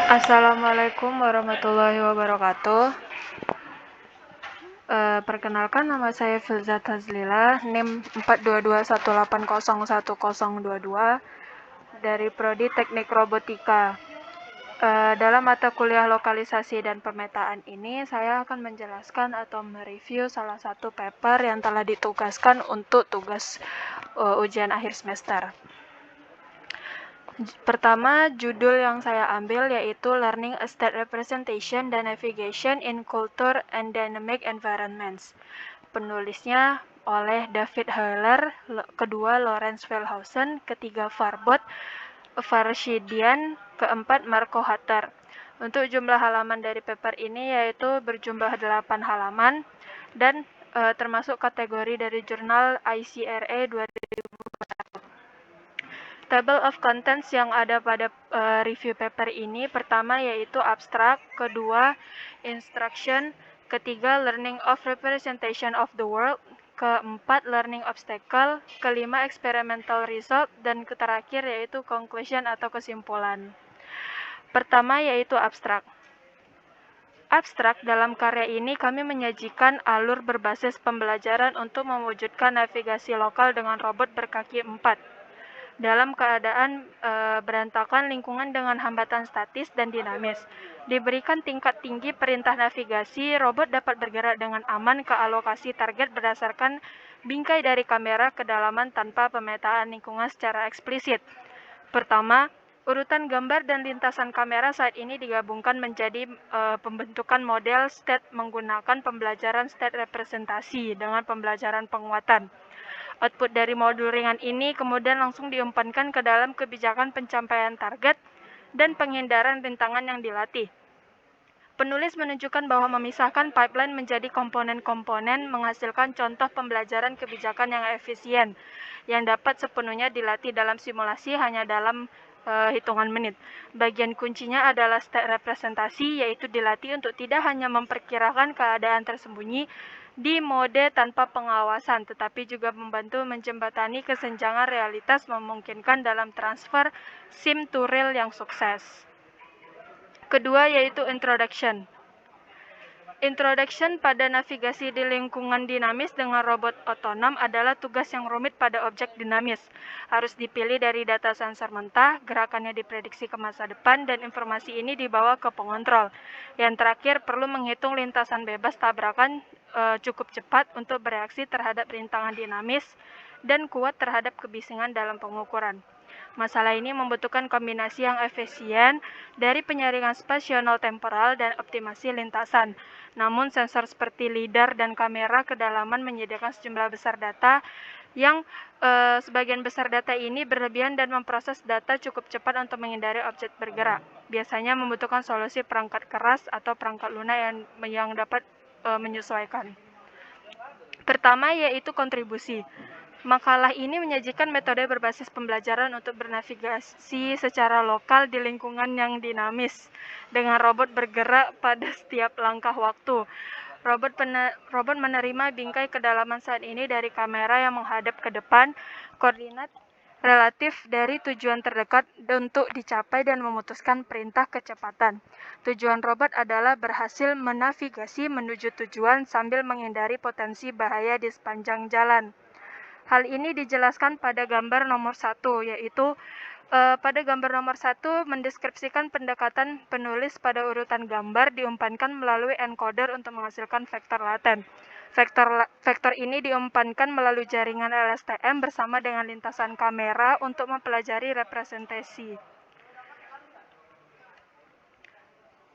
Assalamualaikum warahmatullahi wabarakatuh. Perkenalkan, nama saya Filza Tazlila, NIM 42218011022 dari Prodi Teknik Robotika. Dalam mata kuliah lokalisasi dan pemetaan ini, saya akan menjelaskan atau mereview salah satu paper yang telah ditugaskan untuk tugas ujian akhir semester. Pertama, judul yang saya ambil yaitu Learning a State Representation and Navigation in Culture and Dynamic Environments. Penulisnya oleh David Euler, kedua Lawrence Wellhausen, ketiga Farbot, Farshidian, keempat Marco Hatter. Untuk jumlah halaman dari paper ini yaitu berjumlah 8 halaman dan termasuk kategori dari jurnal ICRA 2000. Table of contents yang ada pada review paper ini, pertama yaitu abstrak, kedua instruction, ketiga learning of representation of the world, keempat learning obstacle, kelima experimental result, dan terakhir yaitu conclusion atau kesimpulan. Pertama yaitu abstrak. Abstrak, dalam karya ini kami menyajikan alur berbasis pembelajaran untuk mewujudkan navigasi lokal dengan robot berkaki 4. Dalam keadaan berantakan lingkungan dengan hambatan statis dan dinamis. Diberikan tingkat tinggi perintah navigasi, robot dapat bergerak dengan aman ke alokasi target berdasarkan bingkai dari kamera kedalaman tanpa pemetaan lingkungan secara eksplisit. Pertama, urutan gambar dan lintasan kamera saat ini digabungkan menjadi pembentukan model state menggunakan pembelajaran state representasi dengan pembelajaran penguatan. Output dari modul ringan ini kemudian langsung diumpankan ke dalam kebijakan pencapaian target dan penghindaran rintangan yang dilatih. Penulis menunjukkan bahwa memisahkan pipeline menjadi komponen-komponen menghasilkan contoh pembelajaran kebijakan yang efisien, yang dapat sepenuhnya dilatih dalam simulasi hanya dalam hitungan menit. Bagian kuncinya adalah state representasi, yaitu dilatih untuk tidak hanya memperkirakan keadaan tersembunyi di mode tanpa pengawasan, tetapi juga membantu menjembatani kesenjangan realitas memungkinkan dalam transfer sim to real yang sukses. Kedua yaitu introduction. Introduction pada navigasi di lingkungan dinamis dengan robot otonom adalah tugas yang rumit pada objek dinamis. Harus dipilih dari data sensor mentah, gerakannya diprediksi ke masa depan, dan informasi ini dibawa ke pengontrol. Yang terakhir, perlu menghitung lintasan bebas tabrakan cukup cepat untuk bereaksi terhadap rintangan dinamis dan kuat terhadap kebisingan dalam pengukuran. Masalah ini membutuhkan kombinasi yang efisien dari penyaringan spasional temporal dan optimasi lintasan. Namun sensor seperti lidar dan kamera kedalaman menyediakan sejumlah besar data yang sebagian besar data ini berlebihan dan memproses data cukup cepat untuk menghindari objek bergerak. Biasanya membutuhkan solusi perangkat keras atau perangkat lunak yang dapat menyesuaikan. Pertama yaitu kontribusi. Makalah ini menyajikan metode berbasis pembelajaran untuk bernavigasi secara lokal di lingkungan yang dinamis dengan robot bergerak pada setiap langkah waktu. Robot menerima bingkai kedalaman saat ini dari kamera yang menghadap ke depan, koordinat relatif dari tujuan terdekat untuk dicapai dan memutuskan perintah kecepatan. Tujuan robot adalah berhasil menavigasi menuju tujuan sambil menghindari potensi bahaya di sepanjang jalan. Hal ini dijelaskan pada gambar nomor 1, yaitu pada gambar nomor 1 mendeskripsikan pendekatan penulis pada urutan gambar diumpankan melalui encoder untuk menghasilkan vektor laten. Vektor ini diumpankan melalui jaringan LSTM bersama dengan lintasan kamera untuk mempelajari representasi.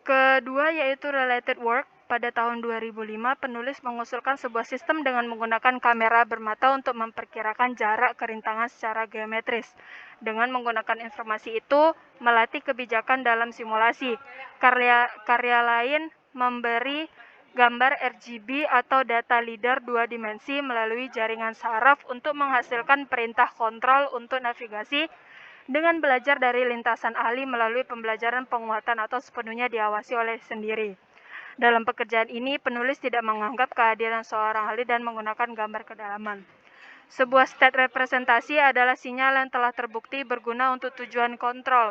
Kedua yaitu related work. Pada tahun 2005, penulis mengusulkan sebuah sistem dengan menggunakan kamera bermata untuk memperkirakan jarak kerintangan secara geometris. Dengan menggunakan informasi itu, melatih kebijakan dalam simulasi. Karya lain memberi gambar RGB atau data lidar 2 dimensi melalui jaringan saraf untuk menghasilkan perintah kontrol untuk navigasi dengan belajar dari lintasan ahli melalui pembelajaran penguatan atau sepenuhnya diawasi oleh sendiri. Dalam pekerjaan ini, penulis tidak menganggap kehadiran seorang ahli dan menggunakan gambar kedalaman. Sebuah state representasi adalah sinyal yang telah terbukti berguna untuk tujuan kontrol.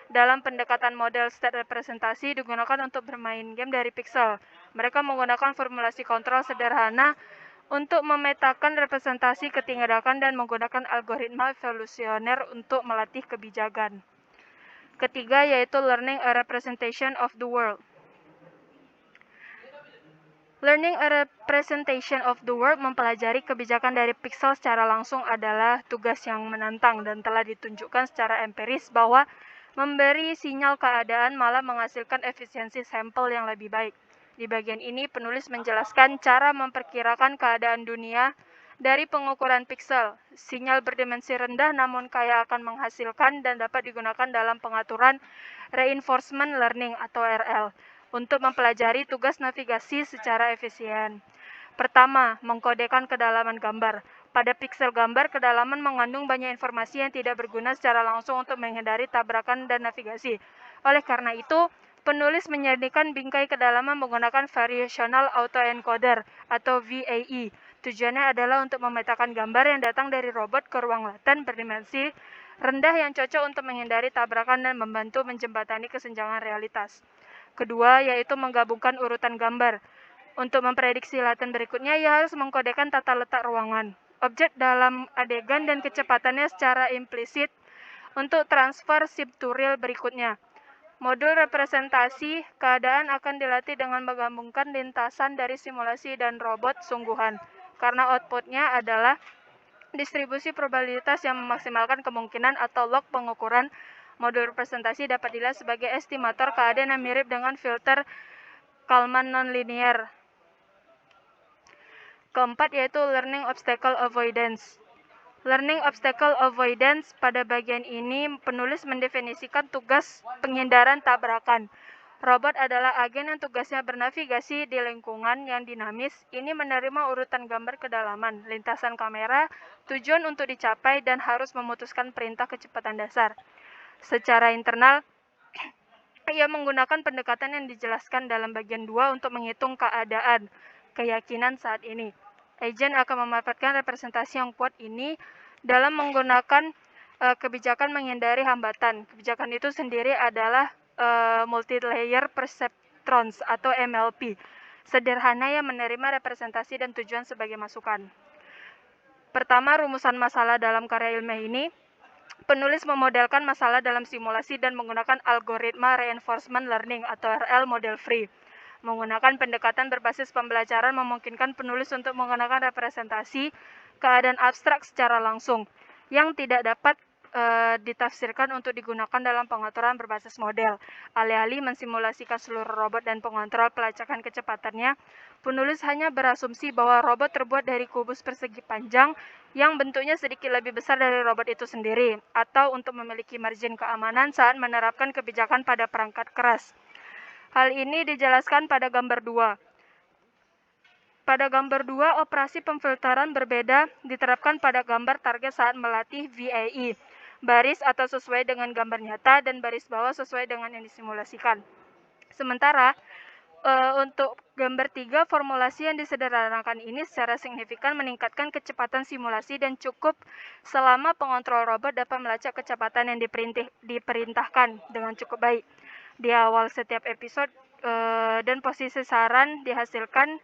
Dalam pendekatan model state representasi digunakan untuk bermain game dari pixel. Mereka menggunakan formulasi kontrol sederhana untuk memetakan representasi ketinggalan dan menggunakan algoritma evolusioner untuk melatih kebijakan. Ketiga yaitu learning a representation of the world. Learning a representation of the world mempelajari kebijakan dari pixel secara langsung adalah tugas yang menantang dan telah ditunjukkan secara empiris bahwa memberi sinyal keadaan malah menghasilkan efisiensi sampel yang lebih baik. Di bagian ini, penulis menjelaskan cara memperkirakan keadaan dunia dari pengukuran pixel. Sinyal berdimensi rendah namun kaya akan menghasilkan dan dapat digunakan dalam pengaturan reinforcement learning atau RL untuk mempelajari tugas navigasi secara efisien. Pertama, mengkodekan kedalaman gambar. Pada pixel gambar, kedalaman mengandung banyak informasi yang tidak berguna secara langsung untuk menghindari tabrakan dan navigasi. Oleh karena itu, penulis menyediakan bingkai kedalaman menggunakan Variational Autoencoder atau VAE. Tujuannya adalah untuk memetakan gambar yang datang dari robot ke ruang laten berdimensi rendah yang cocok untuk menghindari tabrakan dan membantu menjembatani kesenjangan realitas. Kedua, yaitu menggabungkan urutan gambar. Untuk memprediksi laten berikutnya, ia harus mengkodekan tata letak ruangan, objek dalam adegan dan kecepatannya secara implisit untuk transfer shift to real berikutnya. Modul representasi keadaan akan dilatih dengan menggabungkan lintasan dari simulasi dan robot sungguhan, karena outputnya adalah distribusi probabilitas yang memaksimalkan kemungkinan atau log pengukuran. Modul representasi dapat dilihat sebagai estimator keadaan yang mirip dengan filter Kalman nonlinear. Keempat yaitu learning obstacle avoidance. Learning obstacle avoidance, pada bagian ini penulis mendefinisikan tugas penghindaran tabrakan. Robot adalah agen yang tugasnya bernavigasi di lingkungan yang dinamis. Ini menerima urutan gambar kedalaman, lintasan kamera, tujuan untuk dicapai, dan harus memutuskan perintah kecepatan dasar. Secara internal, ia menggunakan pendekatan yang dijelaskan dalam bagian 2 untuk menghitung keadaan keyakinan saat ini. Agent akan memanfaatkan representasi yang kuat ini dalam menggunakan kebijakan menghindari hambatan. Kebijakan itu sendiri adalah multi-layer perceptrons atau MLP, sederhana yang menerima representasi dan tujuan sebagai masukan. Pertama, rumusan masalah dalam karya ilmiah ini. Penulis memodelkan masalah dalam simulasi dan menggunakan algoritma reinforcement learning atau RL model free. Menggunakan pendekatan berbasis pembelajaran memungkinkan penulis untuk menggunakan representasi keadaan abstrak secara langsung yang tidak dapat ditafsirkan untuk digunakan dalam pengaturan berbasis model. Alih-alih mensimulasikan seluruh robot dan pengontrol pelacakan kecepatannya, penulis hanya berasumsi bahwa robot terbuat dari kubus persegi panjang yang bentuknya sedikit lebih besar dari robot itu sendiri, atau untuk memiliki margin keamanan saat menerapkan kebijakan pada perangkat keras. Hal ini dijelaskan pada gambar 2. Pada gambar 2, operasi pemfilteran berbeda diterapkan pada gambar target saat melatih VAE. Baris atau sesuai dengan gambar nyata dan baris bawah sesuai dengan yang disimulasikan. Sementara untuk gambar 3, formulasi yang disederhanakan ini secara signifikan meningkatkan kecepatan simulasi dan cukup selama pengontrol robot dapat melacak kecepatan yang diperintahkan dengan cukup baik. Di awal setiap episode dan posisi saran dihasilkan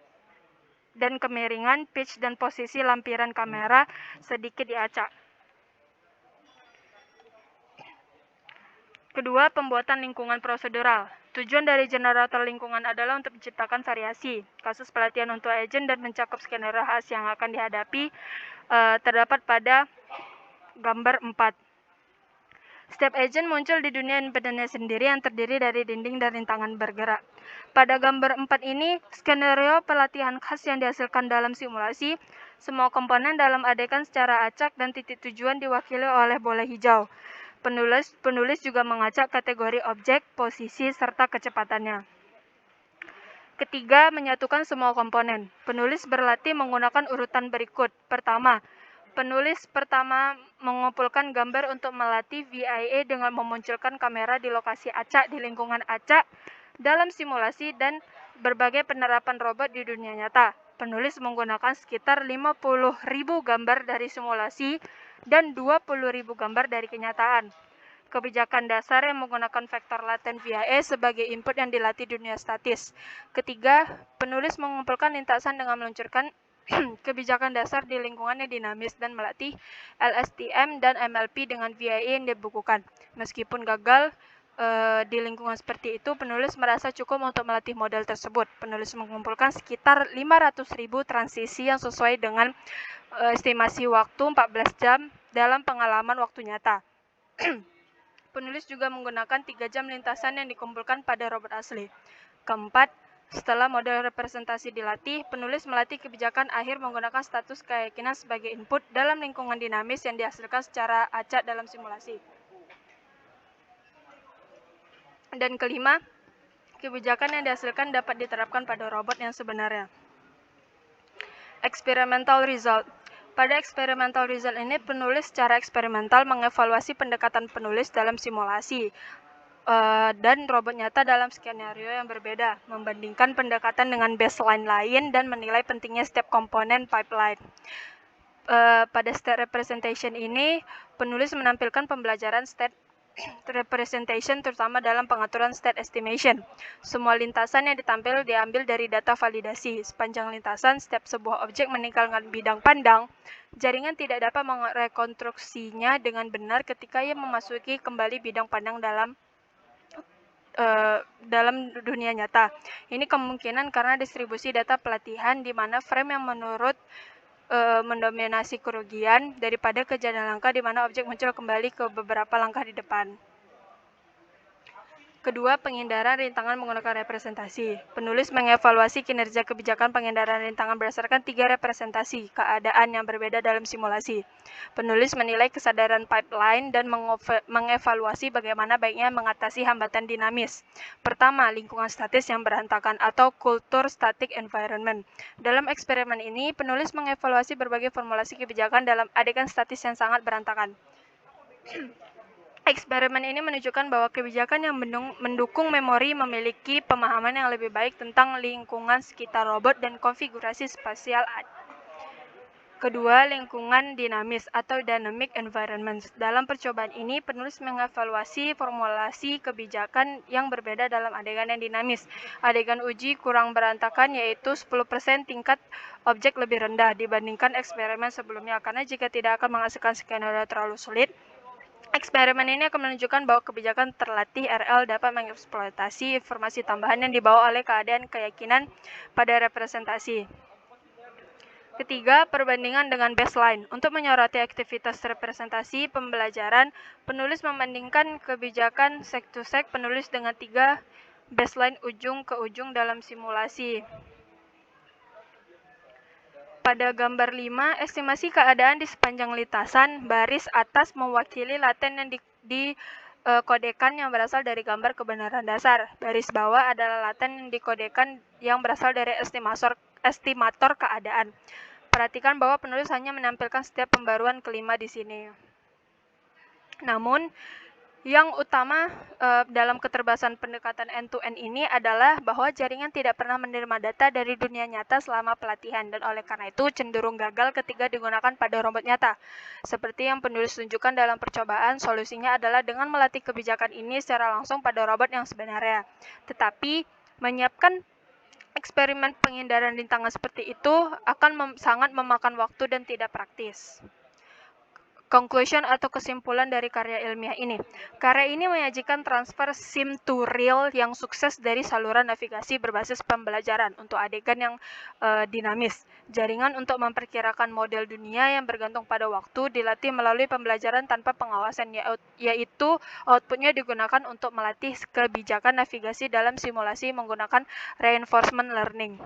dan kemiringan, pitch, dan posisi lampiran kamera sedikit diacak. Kedua, pembuatan lingkungan prosedural. Tujuan dari generator lingkungan adalah untuk menciptakan variasi. Kasus pelatihan untuk agent dan mencakup skenario khas yang akan dihadapi terdapat pada gambar 4. Setiap agent muncul di dunia independennya sendiri yang terdiri dari dinding dan rintangan bergerak. Pada gambar 4 ini, skenario pelatihan khas yang dihasilkan dalam simulasi, semua komponen dalam adegan secara acak dan titik tujuan diwakili oleh bola hijau. Penulis juga mengacak kategori objek, posisi, serta kecepatannya. Ketiga, menyatukan semua komponen. Penulis berlatih menggunakan urutan berikut. Pertama, penulis mengumpulkan gambar untuk melatih VIA dengan memunculkan kamera di lokasi acak di lingkungan acak dalam simulasi dan berbagai penerapan robot di dunia nyata. Penulis menggunakan sekitar 50.000 gambar dari simulasi dan 20.000 gambar dari kenyataan. Kebijakan dasar yang menggunakan vektor laten via E sebagai input yang dilatih dunia statis. Ketiga, penulis mengumpulkan lintasan dengan meluncurkan kebijakan dasar di lingkungan yang dinamis dan melatih LSTM dan MLP dengan VIE yang dibukukan. Meskipun gagal di lingkungan seperti itu, penulis merasa cukup untuk melatih model tersebut. Penulis mengumpulkan sekitar 500.000 transisi yang sesuai dengan estimasi waktu 14 jam dalam pengalaman waktu nyata. Penulis juga menggunakan 3 jam lintasan yang dikumpulkan pada robot asli. Keempat, setelah model representasi dilatih, penulis melatih kebijakan akhir menggunakan status keyakinan sebagai input dalam lingkungan dinamis yang dihasilkan secara acak dalam simulasi. Dan kelima, kebijakan yang dihasilkan dapat diterapkan pada robot yang sebenarnya. Experimental result. Pada experimental result ini, penulis secara eksperimental mengevaluasi pendekatan penulis dalam simulasi dan robot nyata dalam skenario yang berbeda, membandingkan pendekatan dengan baseline lain dan menilai pentingnya setiap komponen pipeline. Pada state representation ini, penulis menampilkan pembelajaran state representation terutama dalam pengaturan state estimation. Semua lintasan yang diambil dari data validasi. Sepanjang lintasan, setiap sebuah objek meninggalkan bidang pandang, jaringan tidak dapat merekonstruksinya dengan benar ketika ia memasuki kembali bidang pandang dalam dunia nyata. Ini kemungkinan karena distribusi data pelatihan di mana frame yang mendominasi kerugian daripada kejadian langka di mana objek muncul kembali ke beberapa langkah di depan. Kedua, penghindaran rintangan menggunakan representasi. Penulis mengevaluasi kinerja kebijakan penghindaran rintangan berdasarkan 3 representasi keadaan yang berbeda dalam simulasi. Penulis menilai kesadaran pipeline dan mengevaluasi bagaimana baiknya mengatasi hambatan dinamis. Pertama, lingkungan statis yang berantakan atau kultur static environment. Dalam eksperimen ini, penulis mengevaluasi berbagai formulasi kebijakan dalam adegan statis yang sangat berantakan. Eksperimen ini menunjukkan bahwa kebijakan yang mendukung memori memiliki pemahaman yang lebih baik tentang lingkungan sekitar robot dan konfigurasi spasial. Kedua, lingkungan dinamis atau dynamic environment. Dalam percobaan ini, penulis mengevaluasi formulasi kebijakan yang berbeda dalam adegan yang dinamis. Adegan uji kurang berantakan yaitu 10% tingkat objek lebih rendah dibandingkan eksperimen sebelumnya, karena jika tidak akan menghasilkan skenario terlalu sulit. Eksperimen ini akan menunjukkan bahwa kebijakan terlatih RL dapat mengeksploitasi informasi tambahan yang dibawa oleh keadaan keyakinan pada representasi. Ketiga, perbandingan dengan baseline. Untuk menyoroti aktivitas representasi pembelajaran, penulis membandingkan kebijakan sek-to-sek penulis dengan 3 baseline ujung ke ujung dalam simulasi. Pada gambar 5, estimasi keadaan di sepanjang lintasan baris atas mewakili laten yang dikodekan yang berasal dari gambar kebenaran dasar. Baris bawah adalah laten yang dikodekan yang berasal dari estimator keadaan. Perhatikan bahwa penulis hanya menampilkan setiap pembaruan kelima di sini. Namun, yang utama dalam keterbatasan pendekatan end-to-end ini adalah bahwa jaringan tidak pernah menerima data dari dunia nyata selama pelatihan, dan oleh karena itu cenderung gagal ketika digunakan pada robot nyata. Seperti yang penulis tunjukkan dalam percobaan, solusinya adalah dengan melatih kebijakan ini secara langsung pada robot yang sebenarnya. Tetapi, menyiapkan eksperimen penghindaran rintangan seperti itu akan sangat memakan waktu dan tidak praktis. Conclusion atau kesimpulan dari karya ilmiah ini. Karya ini menyajikan transfer sim to real yang sukses dari saluran navigasi berbasis pembelajaran untuk adegan yang dinamis. Jaringan untuk memperkirakan model dunia yang bergantung pada waktu dilatih melalui pembelajaran tanpa pengawasan, yaitu outputnya digunakan untuk melatih kebijakan navigasi dalam simulasi menggunakan reinforcement learning.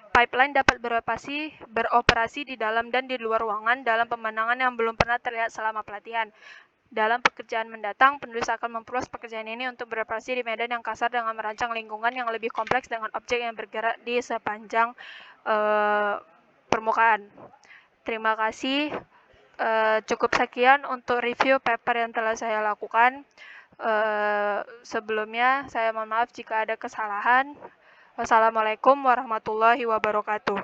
Pipeline dapat beroperasi di dalam dan di luar ruangan dalam pemandangan yang belum pernah terlihat selama pelatihan. Dalam pekerjaan mendatang, penulis akan memperluas pekerjaan ini untuk beroperasi di medan yang kasar dengan merancang lingkungan yang lebih kompleks dengan objek yang bergerak di sepanjang permukaan. Terima kasih. Cukup sekian untuk review paper yang telah saya lakukan. Sebelumnya, saya mohon maaf jika ada kesalahan. Wassalamualaikum warahmatullahi wabarakatuh.